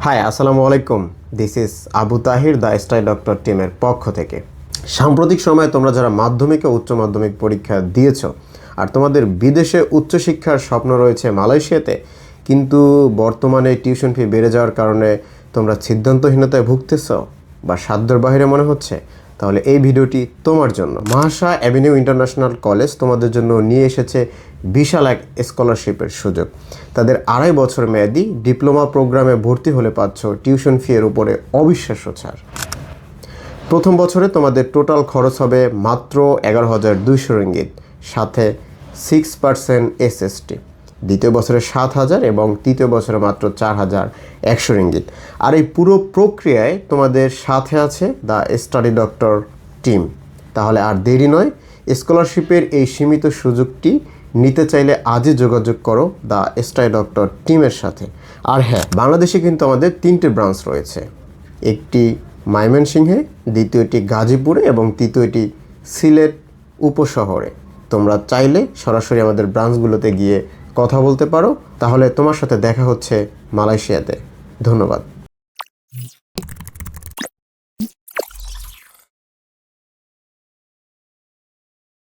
High, আসসালামু আলাইকুম। This is Abu Tahir, the style doctor টিমের পক্ষ থেকে। সাম্প্রতিক সময়ে তোমরা যারা মাধ্যমিক ও উচ্চ মাধ্যমিক পরীক্ষা দিয়েছো আর তোমাদের বিদেশে উচ্চশিক্ষার স্বপ্ন রয়েছে মালয়েশিয়াতে, কিন্তু বর্তমানে টিউশন ফি বেড়ে যাওয়ার কারণে তোমরা সিদ্ধান্তহীনতায় ভুগতেছ বা সাধ্যের বাইরে মনে হচ্ছে, তাহলে এই ভিডিওটি তোমার জন্য। মাহাশা অ্যাভিনিউ ইন্টারন্যাশনাল কলেজ তোমাদের জন্য নিয়ে এসেছে বিশাল এক স্কলারশিপের সুযোগ। তাদের 2.5 বছর মেয়াদি ডিপ্লোমা প্রোগ্রামে ভর্তি হলে পাচ্ছ টিউশন ফি এর উপরে অবিশ্বাস্য ছাড়। প্রথম বছরে তোমাদের টোটাল খরচ হবে মাত্র 11,200 রিঙ্গিত, সাথে 6% এসএসটি। দ্বিতীয় বছরে 7,000 এবং তৃতীয় বছরে মাত্র 4,100 রিঙ্গিত। আর এই পুরো প্রক্রিয়ায় তোমাদের সাথে আছে দ্য স্টাডি ডক্টর টিম। তাহলে আর দেরি নয়, স্কলারশিপের এই সীমিত সুযোগটি নিতে চাইলে আজই যোগাযোগ করো দ্য স্টাডি ডক্টর টিমের সাথে। আর হ্যাঁ, বাংলাদেশে কিন্তু আমাদের 3টে ব্রাঞ্চ রয়েছে। একটি ময়মনসিংহে, দ্বিতীয়টি গাজীপুরে এবং তৃতীয়টি সিলেট উপশহরে। তোমরা চাইলে সরাসরি আমাদের ব্রাঞ্চগুলোতে গিয়ে কথা বলতে পারো। তাহলে তোমার সাথে দেখা হচ্ছে মালয়েশিয়াতে। ধন্যবাদ।